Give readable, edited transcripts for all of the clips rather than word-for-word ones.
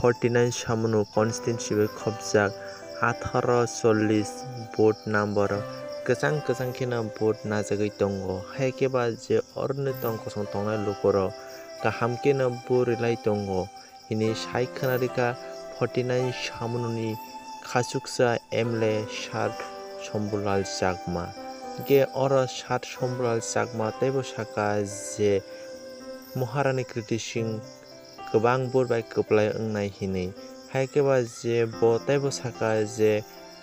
49 সামনো constituency খবজাক 1840 vote number गोजां गोजां खिना vote नाजागै दंगो हायकेबा जे अरनो दंगो सं तंनाय लुकर गाहाम केना बोरैलाय दंगो हिनि सायखनारिका 49 सामनुनि खासुकसा एमले सात सम्बुलाल जागमा गे अर सात सम्बुलाल जागमा तैबो साका जे महारानी कृति सिंह गोबां बोरबाय गोबलाय ओंनाय हिनि हायकेबा जे ब तैबो साका जे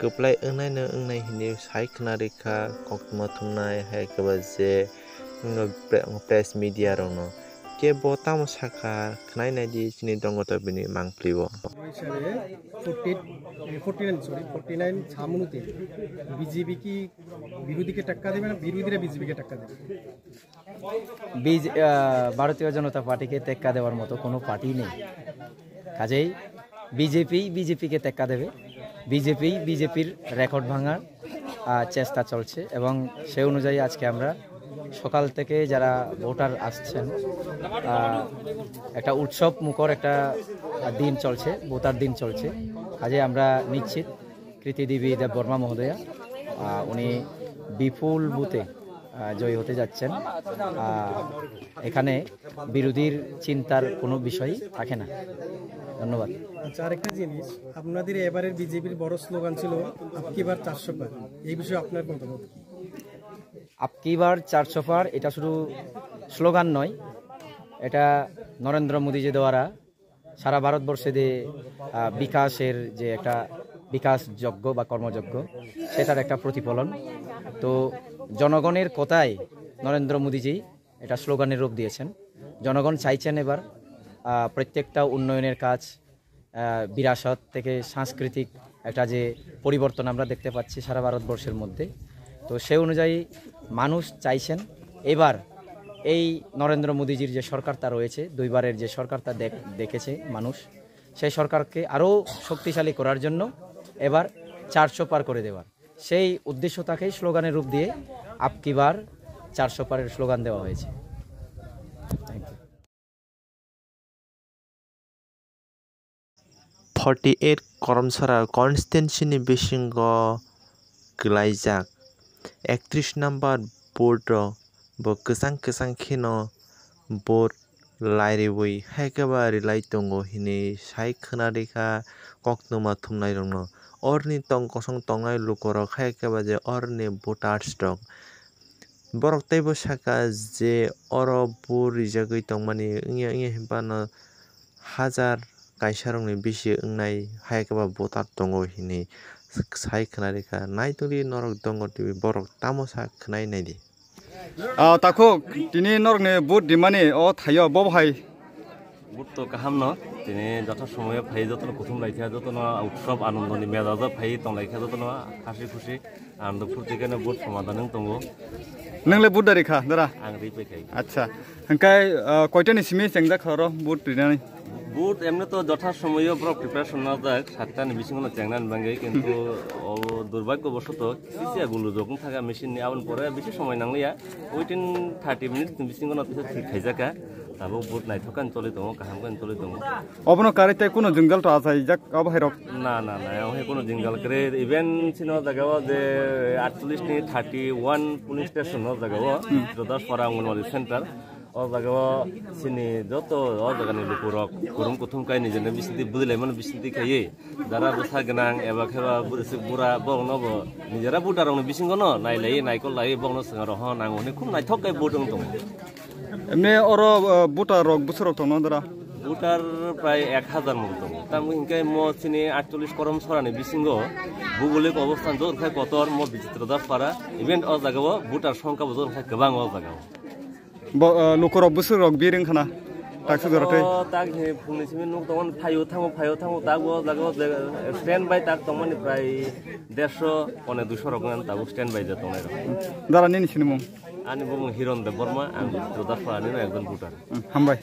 गोबलाय ओंनाय हिनि सायखनारिका कक्मा थुंनाय हायकेबा जे प्रेस मीडिया रनो के बोताम साका खनायनायदि सिनि दंगो त बिनि मांफ्लिबो 49 सामनुते बीजेपी की विरोधी के टक्का देबे ना विरोधी रे बीजेपी के टक्का देबे भारतीय जनता पार्टी के टेक्का देवार मतो कोनो पार्टी नेই কাজেই বিজেপি কে টেক্কা দেবে বিজেপির রেকর্ড ভাঙার চেষ্টা চলছে এবং সেই অনুযায়ী আজকে আমরা সকাল থেকে যারা ভোটার আসছেন একটা উৎসব মুখর একটা দিন চলছে ভোটার দিন চলছে কাজে আমরা নিশ্চিত কৃতিদেবী দেববর্মা মহোদয়া উনি বিপুল বুথে জয়ী হতে যাচ্ছেন এখানে বিরোধীর চিন্তার কোনো বিষয় থাকে না ধন্যবাদ আচ্ছা আরেকটা জিনিস আপনাদের এবারের বিজেপির বড় স্লোগান ছিল আপকি বার 400 পার এই বিষয়ে আপনার মতামত কি আপকি বার 400 পার এটা শুধু স্লোগান নয় এটা নরেন্দ্র মোদীজি দ্বারা সারা ভারতবর্ষে যে বিকাশের যে একটা বিকাশযোগ্য বা কর্মযোগ্য সেটার একটা প্রতিফলন তো জনগণের কথায় নরেন্দ্র মোদীজি এটা স্লোগানের রূপ দিয়েছেন জনগণ চাইছেন এবার প্রত্যেকটা উন্নয়নের কাজ বিরাসত থেকে সাংস্কৃতিক একটা যে পরিবর্তন আমরা দেখতে পাচ্ছি সারা ভারতবর্ষের মধ্যে তো সেই অনুযায়ী মানুষ চাইছেন এবার এই নরেন্দ্র মোদীজির যে সরকারটা রয়েছে দুইবারের যে সরকারটা দেখেছে মানুষ সেই সরকারকে আরও শক্তিশালী করার জন্য এবার 400 পার করে দেওয়ার সেই উদ্দেশ্যটাকেই স্লোগানের রূপ দিয়ে আপকি বার 400 পারের স্লোগান দেওয়া হয়েছে থ্যাংক ইউ 48 करमसरा कन्स्टिट्युन्सिनि बिसिंग गलायजाक 31 नम्बर बोर्ड ब गोजां गोजां खिनो बोर्ड लायरिवै हायकेबा रिलाय दंगो हिनि सायखनारिका कक्नुमा थुमनाय रंनो अरनि तंगसं तंनाय लुकर हायकेबा जे अरनि भोटार्स दं बरक तैबो साका जे अर बोरि जगै तंमानि इंगे हिबानो हाजार कायसारंनि बिसि ओंनाय हायकेबा भोटार दंगो हिनि सायखनारिका नायतुलि नरक दंगो टिबि बरक तामसा खनाय नायदि ताको तिनि नरकने बुट दिमानि अ थायो बबहाय बुट तो गाहाम न तिनि जथा समय फाय जतन प्रथम लायखा जतन उत्सव आनन्दनि मेजाज फाय तं लायखा जतन हासि खुसि आनन्द फुर्तिकेनो बुट समाधान दंगो नोंले बुट दारिखा दरा आं रिपेखाय अच्छा हंकाय कयटानि सिमे जेंजा खरो बुट दिनानि बुट एमने तो जथा समय ब्रक प्रिपारेशन ना जाक 7टानि बिसिङाव जेंनानि बांगै किन्तु दुर्भाग्यबशत सिसिया गुलु जगुं थागा मेसिननि आवन परे बेसे समय नांलिया उइथिन 30 मिनिट बिसिङाव ना खायजाका दाबो बुट नायथकान चलि दङ गाहामकान चलि दङ अबनो कारिते कोनो जंगल तो आजाय जाक अब हेरक ना ओहे कोनो जंगल करे इवेंट सिनो जगाव जे 48 नि 31 पुलिस स्टेशन न जगाव रदास फरा अंगनवाड़ी सेंटर ओ जगाव सिनि जतो ओ जगानि लुकुरक गुरुम कुथुम काय निजेने बिसिति बुदिलायमन बिसिति खायै जारा बसा गनां एबा खेबा बुरसि बुरा बंगनब निजेरा बुटारावनो बिसिंगनो नायलाय नायकल लाय बंगनो संगा रह नांगोनि खुम नायथकाय बुटं दं एमने अर बुटार रक बुसरक तो नदरा बुटार प्राय 1000 मत दं ताम हिंकाय म सिनि 48 करम सरानि बिसिंगो भूगोलिक अवस्थान जरखाय कतर म बिचित्रदार पारा इवेंट अ जगाव बुटार संख्या जरखाय गोबां अ जगाव लुकर बुसरक बिरिं खाना ताकसु जरथै ताक हे फुंनिसिम नुक तमन फायो थांगो तागो जगाव स्टैंड बाय ताक तमन प्राय 150 पने 200 रकन तागो स्टैंड बाय जतनाय दारा निसिनि मुं आनि बुं हिरन देबबर्मा आं बिचित्रदार पारानि एकजन बुटार हामबाय